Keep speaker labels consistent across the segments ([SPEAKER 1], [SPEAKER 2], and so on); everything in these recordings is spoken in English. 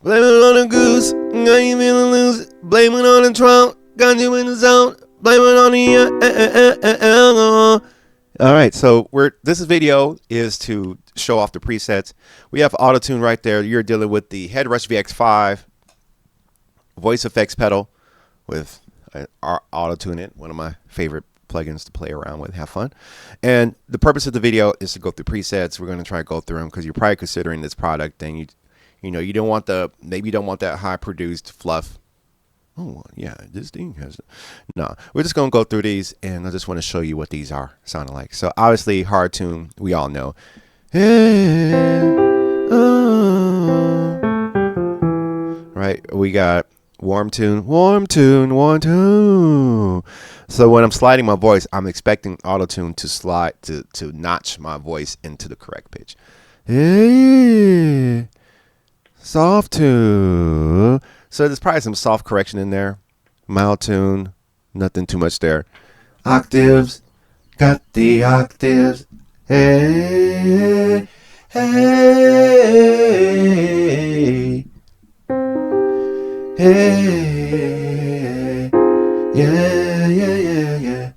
[SPEAKER 1] Blame it on the goose, got you feeling loose. Blame it on the trunk, got you in the zone. Blame it on the All right, so this video is to show off the presets. We have auto-tune right there. You're dealing with the Headrush VX5 voice effects pedal with auto-tune it, one of my favorite plugins to play around with, have fun. And the purpose of the video is to go through presets. We're going to try to go through them because you're probably considering this product and you know, you don't want maybe you don't want that high produced fluff. Oh yeah, this thing has no. We're just gonna go through these, and I just want to show you what these are sounding like. So obviously, hard tune, we all know. Right, we got warm tune, warm tune, warm tune. So when I'm sliding my voice, I'm expecting auto tune to slide to notch my voice into the correct pitch. Soft tune. So there's probably some soft correction in there. Mild tune. Nothing too much there. Octaves. Got the octaves. Hey. Hey. Hey. Yeah, yeah, yeah, yeah.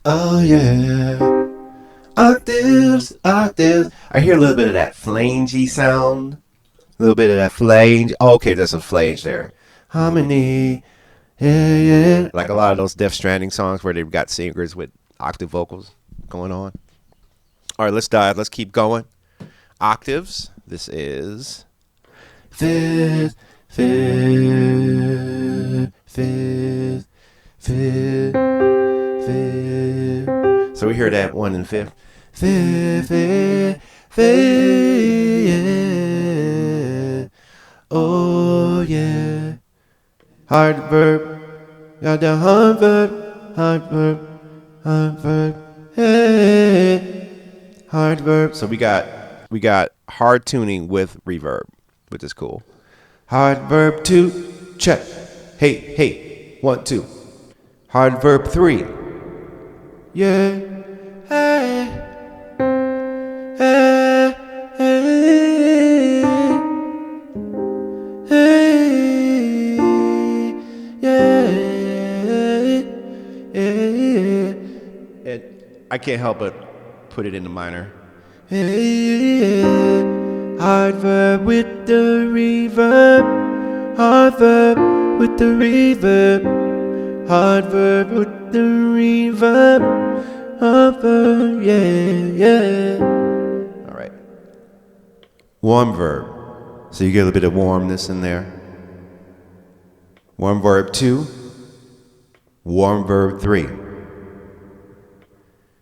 [SPEAKER 1] Oh, yeah. Octaves, octaves. I hear a little bit of that flangey sound. A little bit of that flange. Oh, okay, there's some flange there. Harmony. Yeah, yeah. Like a lot of those Death Stranding songs where they've got singers with octave vocals going on. All right, let's dive. Let's keep going. Octaves. This is fifth, fifth, fifth, fifth, fifth. So we hear that one in fifth. Fifth, fifth, fifth, yeah. Oh, yeah. Hard verb. Got the hard verb. Hard verb. Hard verb. Hey. Hard verb. So we got hard tuning with reverb, which is cool. Hard verb 2. Check. Hey, hey. 1, 2. Hard verb 3. Yeah. Hey. Hey. Hey. Hey. Yeah. Yeah. And I can't help but put it in the minor. Hey. Hard verb with the reverb. Hard verb with the reverb. Hard verb with the reverb. Hard verb, yeah, yeah. All right. Warm verb. So you get a little bit of warmness in there. Warm verb 2. Warm verb 3.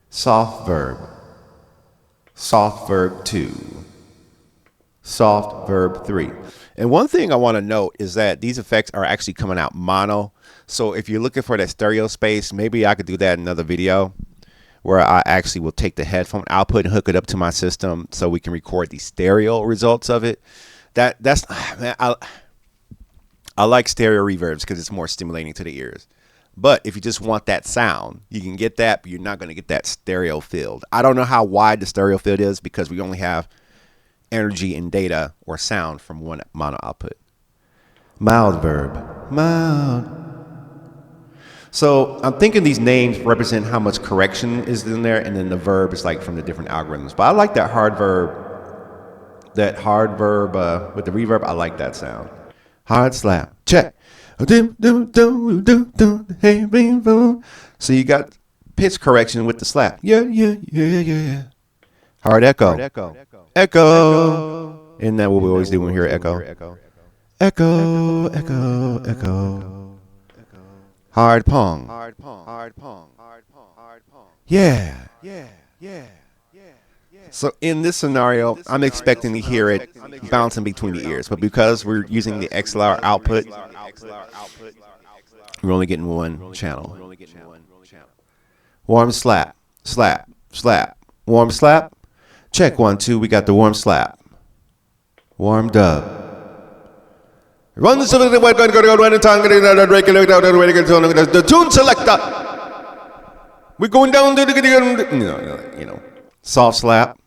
[SPEAKER 1] Soft verb. Soft verb 2. Soft verb 3. And one thing I want to note is that these effects are actually coming out mono. So if you're looking for that stereo space, maybe I could do that in another video where I actually will take the headphone output and hook it up to my system so we can record the stereo results of it. That's man, I like stereo reverbs because it's more stimulating to the ears. But if you just want that sound, you can get that, but you're not going to get that stereo field. I don't know how wide the stereo field is because we only have energy and data or sound from one mono output. Mild verb. Mild. So I'm thinking these names represent how much correction is in there, and then the verb is like from the different algorithms. But I like that hard verb. That hard verb with the reverb, I like that sound. Hard slap. Check. So you got pitch correction with the slap. Yeah, yeah, yeah, yeah. Hard echo. Echo. Isn't that what we always do when we hear echo? Echo, echo, echo. Hard pong. Yeah. So in this scenario, I'm expecting to hear it bouncing between the ears. But because we're using the XLR output, we're only getting one channel. Warm slap. Slap. Slap. Warm slap. Check 1, 2. We got the warm slap. Warm dub. Run the tune selector. We're going down to the soft slap.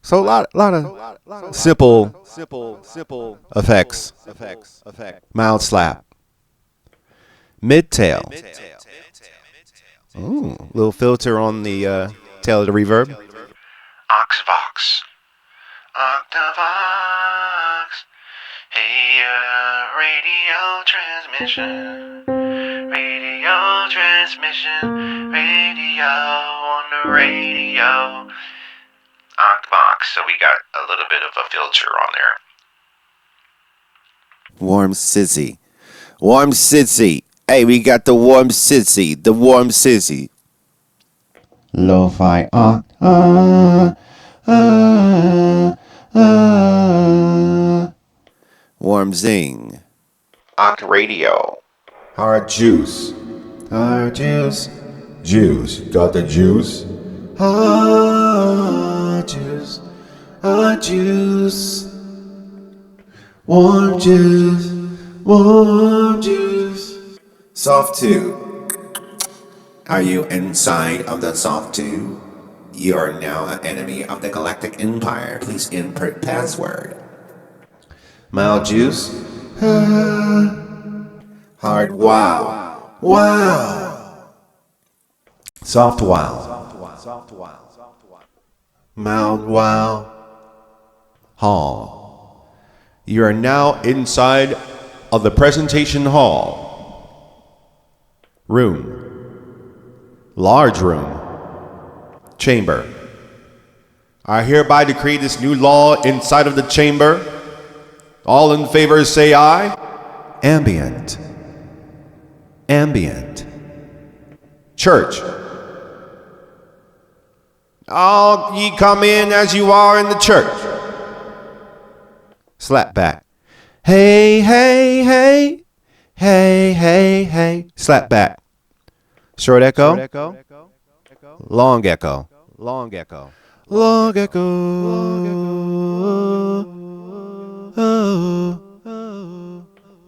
[SPEAKER 1] So a lot of simple effects. Mild slap. Mid-tail. Ooh, little filter on the tail of the reverb.
[SPEAKER 2] Oxvox. Octavox. Hey, radio transmission. Radio transmission. Radio on the radio. Octavox. So we got a little bit of a filter on there.
[SPEAKER 1] Warm Sizzy. Warm Sizzy. Hey, we got the warm Sizzy. The warm Sizzy. Lo-fi warm zing.
[SPEAKER 2] Oct radio.
[SPEAKER 1] Hard juice. Hard juice. Juice. Got the juice. Hard juice. Hard juice. Warm juice. Warm juice. Soft 2. Are you inside of the soft 2? You are now an enemy of the Galactic Empire. Please input password. Mild juice. Hard wow. Wow. Soft wow. Mild wow. Hall. You are now inside of the presentation hall. Room. Large room. Chamber. I hereby decree this new law inside of the chamber. All in favor say aye. Ambient. Ambient. Church. All ye come in as you are in the church. Slap back. Hey, hey, hey. Hey, hey, hey. Slap back. Short echo. Long echo. Long echo. Long echo.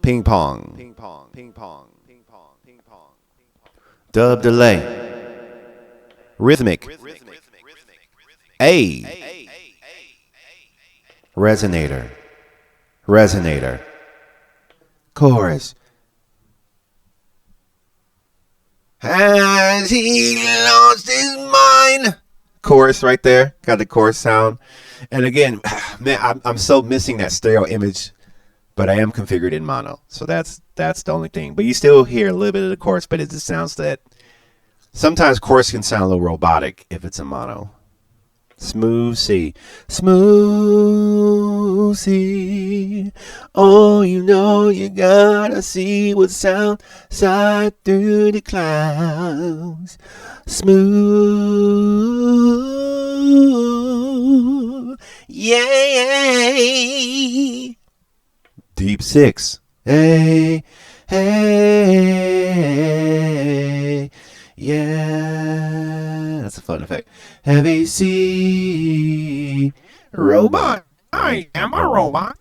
[SPEAKER 1] Ping pong. Ping pong. Ping pong. Ping pong. Ping pong. Dub delay. Rhythmic. A. Resonator. Resonator. Chorus. Has he lost his mind? Chorus right there. Got the chorus sound. And again, man, I'm so missing that stereo image, but I am configured in mono. So that's the only thing. But you still hear a little bit of the chorus, but it just sounds that sometimes chorus can sound a little robotic if it's a mono. Smooth C. Smooth C. Oh, you know you gotta see what's outside through the clouds. Smooth. Yay. Deep 6. Hey, hey. Yeah, that's a fun effect. Heavy C. Robot. I am a robot.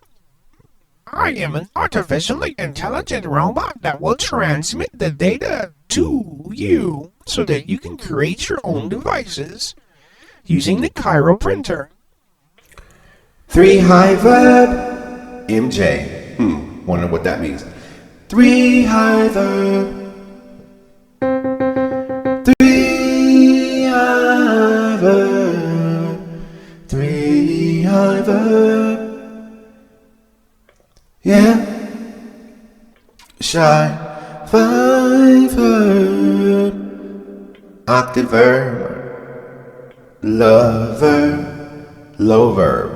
[SPEAKER 1] I am an artificially intelligent robot that will transmit the data to you so that you can create your own devices using the Cairo printer. 3 high verb. MJ. Wonder what that means. 3 high verb. 3 high verb. 3 high verb. Yeah. Shy. 5 verb. Octave verb. Love verb. Low verb.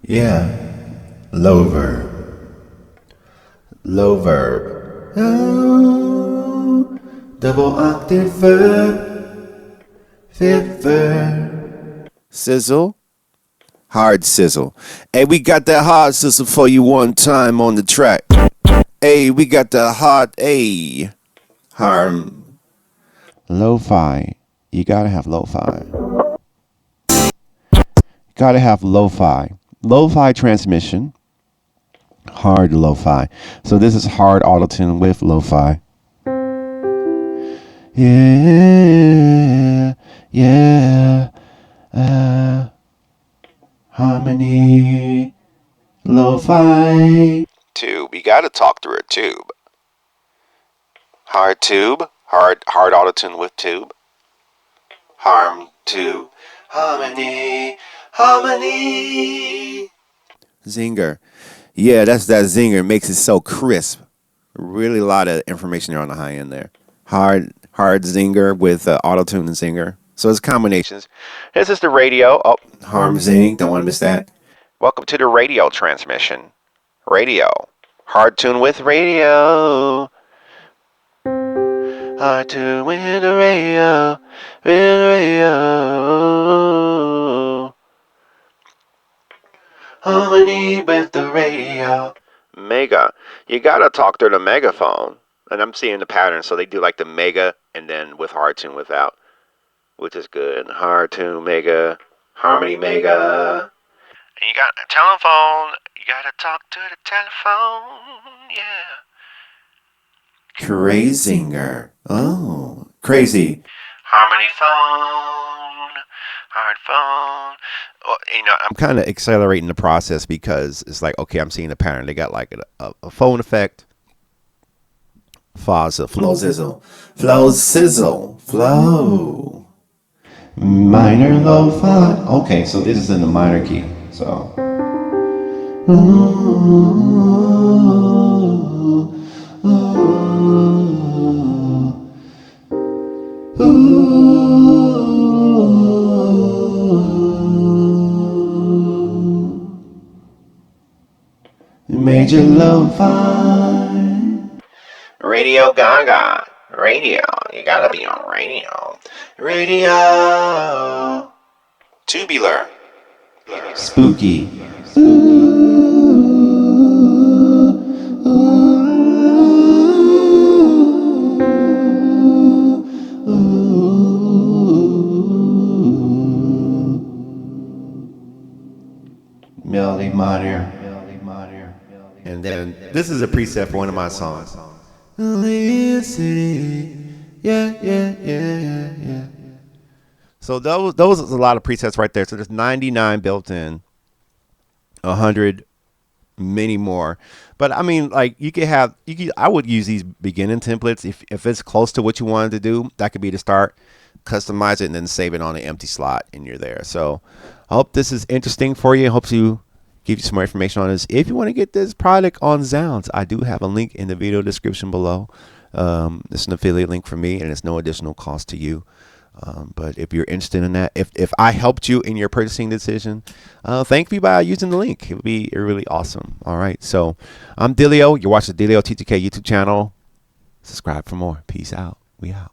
[SPEAKER 1] Yeah, low verb, low verb, oh, double octave verb, 5th verb, sizzle, hard sizzle. Hey, we got that hard sizzle for you one time on the track. Hey, we got the hard A, harm, lo-fi. You gotta have lo-fi. Gotta have lo-fi. Lo-fi transmission. Hard lo-fi. So this is hard auto-tune with lo-fi. Yeah, yeah. Harmony. Lo-fi. Tube. You gotta talk through a tube. Hard tube. Hard auto-tune with tube. Harm tube. Harmony. Harmony. Zinger. Yeah, that's that zinger. It makes it so crisp. Really a lot of information there on the high end there. Hard zinger with auto-tune and zinger. So it's combinations. This is the radio. Oh, harm zing. Don't want to miss that. Welcome to the radio transmission. Radio. Hard tune with radio. Hard tune with the radio. With the radio. Harmony with the radio. Mega. You gotta talk through the megaphone. And I'm seeing the pattern. So they do like the mega and then with hard tune without. Which is good. Hard tune, mega. Harmony, mega. And you got a telephone. You gotta talk to the telephone. Yeah. Crazinger. Oh, crazy. Harmony phone. Hard phone. Well, you know, I'm kind of accelerating the process because it's like, okay, I'm seeing the pattern. They got like a phone effect. Fuzz, flow, sizzle. Flow, sizzle. Flow. Minor, low, fi. Okay, so this is in the minor key. So. Major lo-fi. Radio Gaga. Radio. You gotta be on radio. Radio. Tubular. Spooky. Melody minor. And then this is a preset for one of my songs. Yeah. So those is a lot of presets right there. So there's 99 built in, 100, many more. But I mean, like I would use these beginning templates if it's close to what you wanted to do. That could be the start. Customize it and then save it on an empty slot, and you're there. So I hope this is interesting for you. I hope to give you some more information on this. If you want to get this product on Zounds, I do have a link in the video description below. It's an affiliate link for me, and it's no additional cost to you. But if you're interested in that, if I helped you in your purchasing decision, thank you by using the link. It would be really awesome. All right. So I'm Dilio. You're watching the Dilio TTK YouTube channel. Subscribe for more. Peace out. We out.